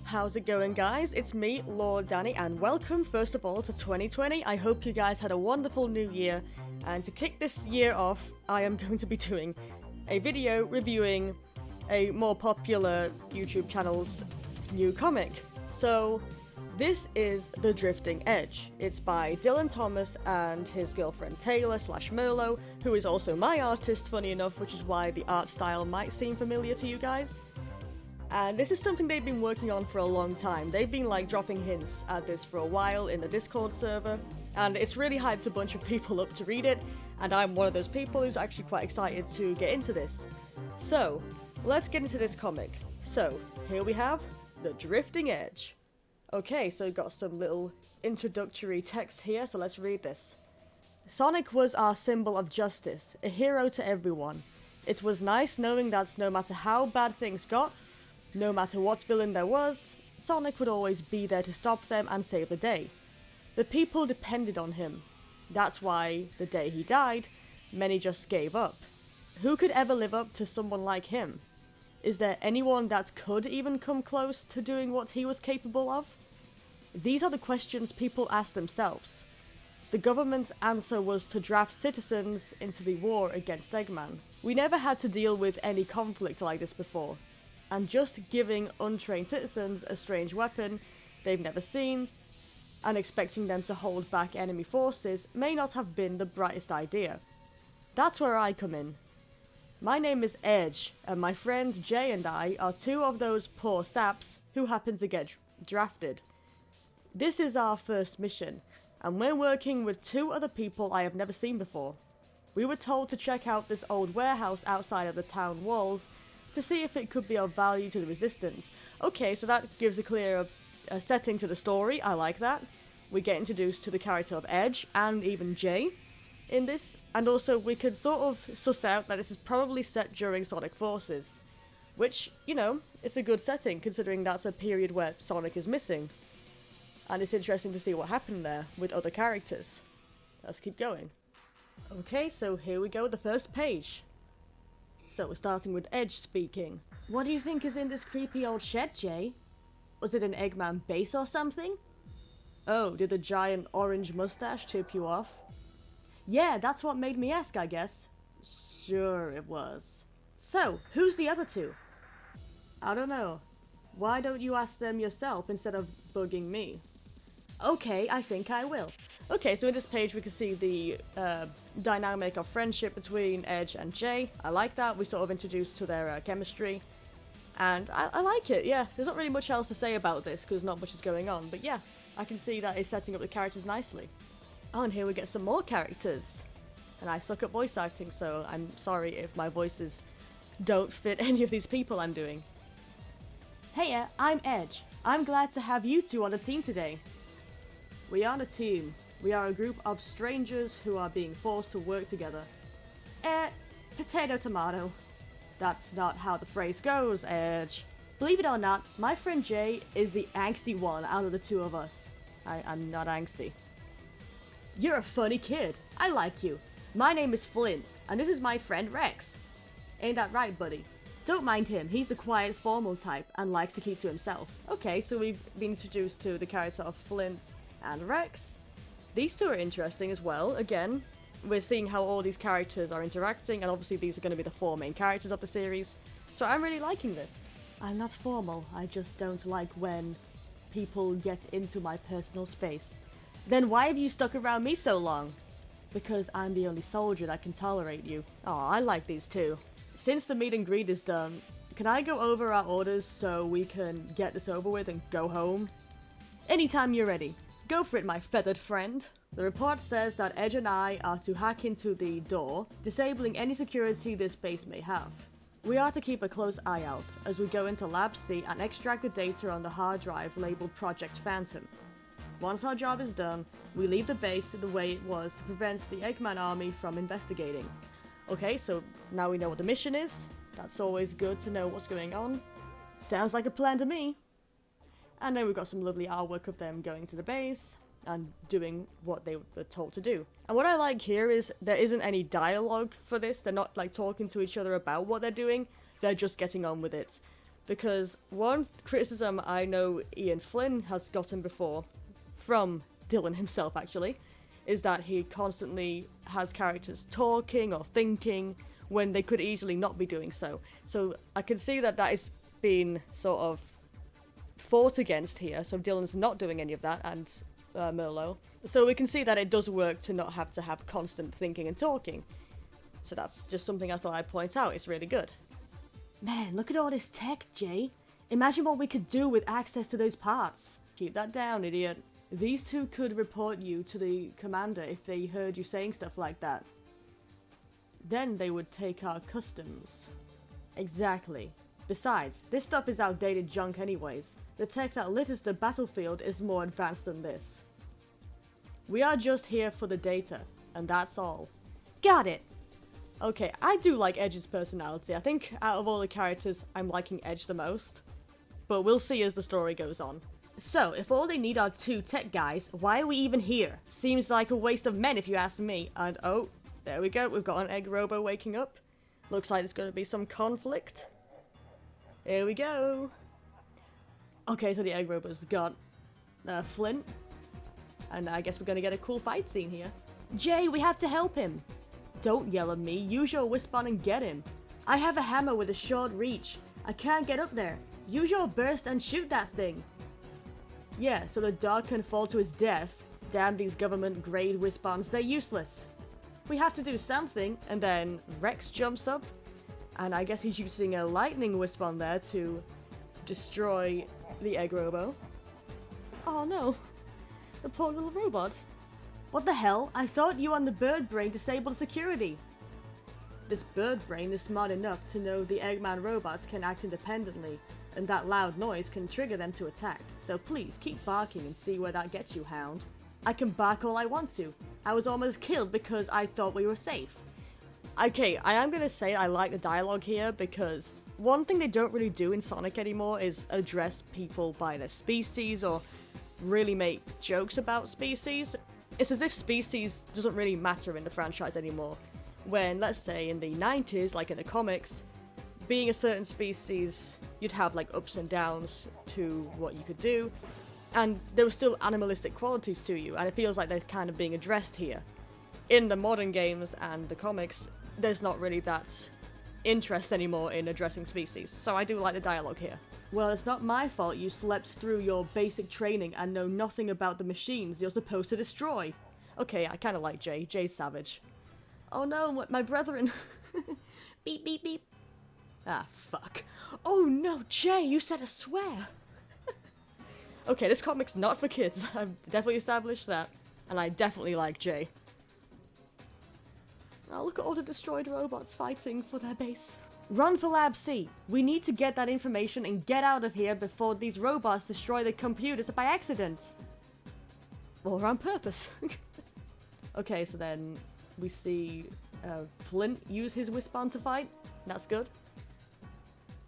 How's it going, guys? It's me, Lord Danny, and welcome first of all to 2020. I hope you guys had a wonderful new year, and to kick this year off, I am going to be doing a video reviewing a more popular YouTube channel's new comic. So, this is The Drifting Edge. It's by Dylan Thomas and his girlfriend Taylor / Merlo, who is also my artist, funny enough, which is why the art style might seem familiar to you guys. And this is something they've been working on for a long time. They've been like dropping hints at this for a while in the Discord server, and it's really hyped a bunch of people up to read it, and I'm one of those people who's actually quite excited to get into this. So, let's get into this comic. So, here we have The Drifting Edge. Okay, so we've got some little introductory text here, so let's read this. Sonic was our symbol of justice, a hero to everyone. It was nice knowing that no matter how bad things got, no matter what villain there was, Sonic would always be there to stop them and save the day. The people depended on him. That's why, the day he died, many just gave up. Who could ever live up to someone like him? Is there anyone that could even come close to doing what he was capable of? These are the questions people ask themselves. The government's answer was to draft citizens into the war against Eggman. We never had to deal with any conflict like this before, and just giving untrained citizens a strange weapon they've never seen and expecting them to hold back enemy forces may not have been the brightest idea. That's where I come in. My name is Edge, and my friend Jay and I are two of those poor saps who happen to get drafted. This is our first mission, and we're working with two other people I have never seen before. We were told to check out this old warehouse outside of the town walls to see if it could be of value to the Resistance. Okay, so that gives a clear setting to the story. I like that. We get introduced to the character of Edge and even Jay in this, and also we could sort of suss out that this is probably set during Sonic Forces, which, you know, it's a good setting considering that's a period where Sonic is missing. And it's interesting to see what happened there with other characters. Let's keep going. Okay, so here we go, the first page. So we're starting with Edge speaking. What do you think is in this creepy old shed, Jay? Was it an Eggman base or something? Oh, did the giant orange mustache tip you off? Yeah, that's what made me ask, I guess. Sure it was. So, who's the other two? I don't know. Why don't you ask them yourself instead of bugging me? Okay, I think I will. Okay, so in this page we can see the dynamic of friendship between Edge and Jay. I like that. We sort of introduced to their chemistry. And I like it, yeah. There's not really much else to say about this because not much is going on. But yeah, I can see that it's setting up the characters nicely. Oh, and here we get some more characters. And I suck at voice acting, so I'm sorry if my voices don't fit any of these people I'm doing. Heya, I'm Edge. I'm glad to have you two on the team today. We aren't a team. We are a group of strangers who are being forced to work together. Potato tomato. That's not how the phrase goes, Edge. Believe it or not, my friend Jay is the angsty one out of the two of us. I'm not angsty. You're a funny kid. I like you. My name is Flint, and this is my friend Rex. Ain't that right, buddy? Don't mind him, he's a quiet, formal type and likes to keep to himself. Okay, so we've been introduced to the character of Flint and Rex. These two are interesting as well. Again, we're seeing how all these characters are interacting, and obviously these are going to be the four main characters of the series. So I'm really liking this. I'm not formal, I just don't like when people get into my personal space. Then why have you stuck around me so long? Because I'm the only soldier that can tolerate you. Aw, I like these two. Since the meet and greet is done, can I go over our orders so we can get this over with and go home? Anytime you're ready. Go for it, my feathered friend. The report says that Edge and I are to hack into the door, disabling any security this base may have. We are to keep a close eye out as we go into Lab C and extract the data on the hard drive labeled Project Phantom. Once our job is done, we leave the base the way it was to prevent the Eggman army from investigating. Okay, so now we know what the mission is. That's always good to know what's going on. Sounds like a plan to me. And then we've got some lovely artwork of them going to the base and doing what they were told to do. And what I like here is there isn't any dialogue for this. They're not like talking to each other about what they're doing. They're just getting on with it. Because one criticism I know Ian Flynn has gotten before, from Dylan himself actually, is that he constantly has characters talking or thinking when they could easily not be doing so. So I can see that that is being sort of fought against here, so Dylan's not doing any of that, and Merlot. So we can see that it does work to not have to have constant thinking and talking. So that's just something I thought I'd point out. It's really good. Man, look at all this tech, Jay. Imagine what we could do with access to those parts. Keep that down, idiot. These two could report you to the commander if they heard you saying stuff like that. Then they would take our customs. Exactly. Besides, this stuff is outdated junk anyways. The tech that litters the battlefield is more advanced than this. We are just here for the data, and that's all. Got it! Okay, I do like Edge's personality. I think out of all the characters, I'm liking Edge the most. But we'll see as the story goes on. So, if all they need are two tech guys, why are we even here? Seems like a waste of men if you ask me. And oh, there we go, we've got an egg robo waking up. Looks like there's going to be some conflict. Here we go. Okay, so the egg robo's got Flint. And I guess we're going to get a cool fight scene here. Jay, we have to help him. Don't yell at me, use your Whispawn and get him. I have a hammer with a short reach. I can't get up there. Use your burst and shoot that thing. Yeah, so the dog can fall to his death. Damn these government-grade Wispawns, they're useless. We have to do something, and then Rex jumps up. And I guess he's using a lightning Wispawn there to destroy the egg robo. Oh no, the poor little robot. What the hell? I thought you and the bird brain disabled security. This bird brain is smart enough to know the Eggman robots can act independently, and that loud noise can trigger them to attack. So please, keep barking and see where that gets you, Hound. I can bark all I want to. I was almost killed because I thought we were safe. Okay, I am gonna say I like the dialogue here because one thing they don't really do in Sonic anymore is address people by their species or really make jokes about species. It's as if species doesn't really matter in the franchise anymore. When, let's say, in the 90s, like in the comics, being a certain species, you'd have like ups and downs to what you could do, and there were still animalistic qualities to you, and it feels like they're kind of being addressed here. In the modern games and the comics, there's not really that interest anymore in addressing species, so I do like the dialogue here. Well, it's not my fault you slept through your basic training and know nothing about the machines you're supposed to destroy. Okay, I kinda like Jay. Jay's savage. Oh no, my brethren. Beep, beep, beep. Ah, fuck. Oh no, Jay, you said a swear. Okay, this comic's not for kids. I've definitely established that. And I definitely like Jay. Oh, look at all the destroyed robots fighting for their base. Run for Lab C. We need to get that information and get out of here before these robots destroy the computers by accident. Or on purpose. Okay, so then we see Flint use his Whispawn to fight. That's good.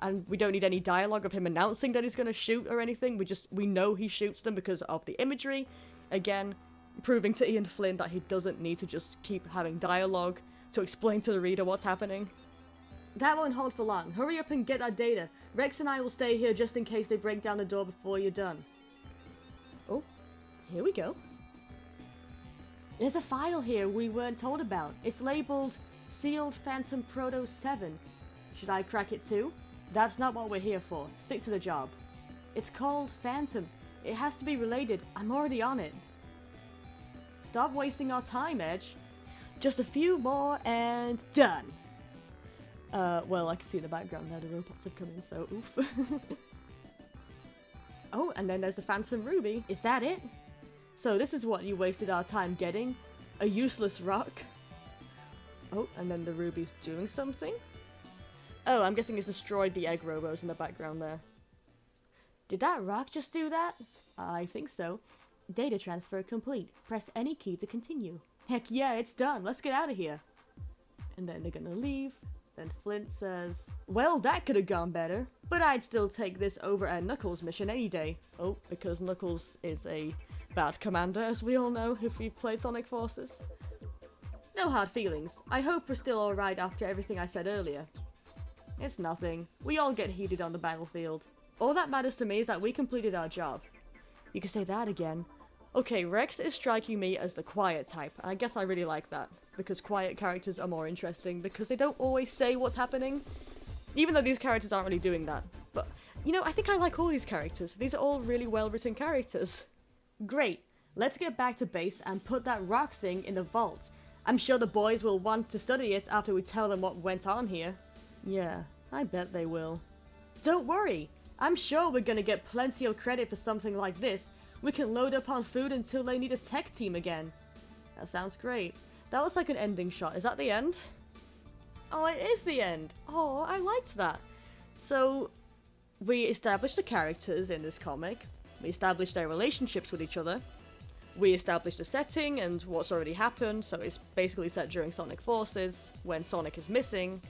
And we don't need any dialogue of him announcing that he's going to shoot or anything. We know he shoots them because of the imagery. Again, proving to Ian Flynn that he doesn't need to just keep having dialogue to explain to the reader what's happening. That won't hold for long. Hurry up and get that data. Rex and I will stay here just in case they break down the door before you're done. Oh, here we go. There's a file here we weren't told about. It's labeled Sealed Phantom Proto 7. Should I crack it too? That's not what we're here for. Stick to the job. It's called Phantom. It has to be related. I'm already on it. Stop wasting our time, Edge. Just a few more and done. Well, I can see in the background there the robots have come in, so oof. Oh, and then there's the Phantom Ruby. Is that it? So this is what you wasted our time getting? A useless rock? Oh, and then the Ruby's doing something? Oh, I'm guessing it's destroyed the egg robos in the background there. Did that rock just do that? I think so. Data transfer complete. Press any key to continue. Heck yeah, it's done. Let's get out of here. And then they're gonna leave. Then Flint says, well, that could have gone better, but I'd still take this over a Knuckles mission any day. Oh, because Knuckles is a bad commander, as we all know if we've played Sonic Forces. No hard feelings. I hope we're still alright after everything I said earlier. It's nothing. We all get heated on the battlefield. All that matters to me is that we completed our job. You can say that again. Okay, Rex is striking me as the quiet type, and I guess I really like that, because quiet characters are more interesting, because they don't always say what's happening, even though these characters aren't really doing that. But, you know, I think I like all these characters. These are all really well-written characters. Great. Let's get back to base and put that rock thing in the vault. I'm sure the boys will want to study it after we tell them what went on here. Yeah, I bet they will. Don't worry. I'm sure we're gonna get plenty of credit for something like this. We can load up on food until they need a tech team again. That sounds great. That looks like an ending shot. Is that the end? Oh, it is the end. Oh, I liked that. So, we established the characters in this comic. We established their relationships with each other. We established the setting and what's already happened, so it's basically set during Sonic Forces, when Sonic is missing.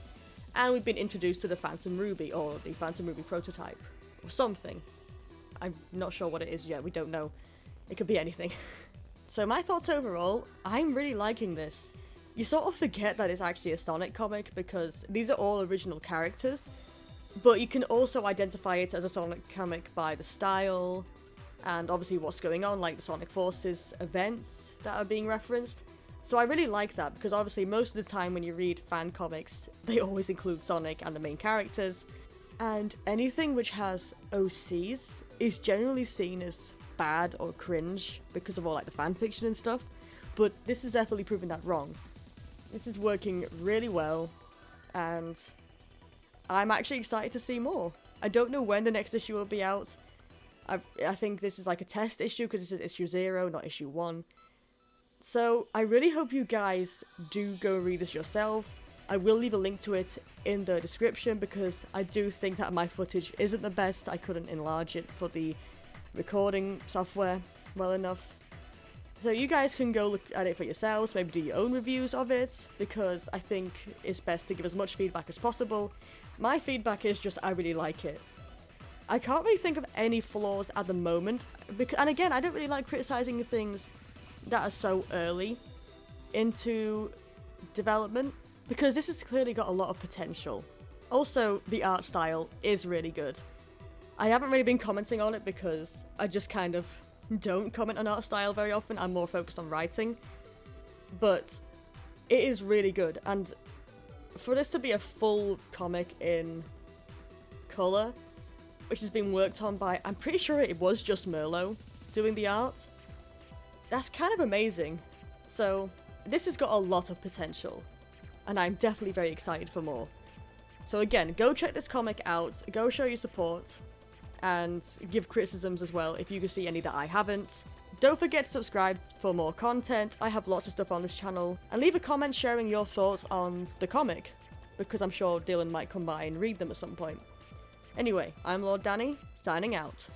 And we've been introduced to the Phantom Ruby, or the Phantom Ruby prototype, or something. I'm not sure what it is yet, we don't know. It could be anything. So my thoughts overall, I'm really liking this. You sort of forget that it's actually a Sonic comic, because these are all original characters, but you can also identify it as a Sonic comic by the style, and obviously what's going on, like the Sonic Forces events that are being referenced. So I really like that, because obviously most of the time when you read fan comics, they always include Sonic and the main characters, and anything which has OCs is generally seen as bad or cringe because of all like the fanfiction and stuff, but this is definitely proving that wrong. This is working really well, and I'm actually excited to see more. I don't know when the next issue will be out. I think this is like a test issue because this is issue 0, not issue 1. So I really hope you guys do go read this yourself. I will leave a link to it in the description because I do think that my footage isn't the best. I couldn't enlarge it for the recording software well enough. So you guys can go look at it for yourselves, maybe do your own reviews of it, because I think it's best to give as much feedback as possible. My feedback is just I really like it. I can't really think of any flaws at the moment, and again, I don't really like criticizing things that are so early into development, because this has clearly got a lot of potential. Also, the art style is really good. I haven't really been commenting on it because I just kind of don't comment on art style very often. I'm more focused on writing, but it is really good, and for this to be a full comic in colour, which has been worked on by, I'm pretty sure it was just Merlot doing the art, that's kind of amazing. So this has got a lot of potential, and I'm definitely very excited for more. So again, go check this comic out, go show your support, and give criticisms as well if you can see any that I haven't. Don't forget to subscribe for more content. I have lots of stuff on this channel, and leave a comment sharing your thoughts on the comic, because I'm sure Dylan might come by and read them at some point. Anyway, I'm Lord Danny, signing out.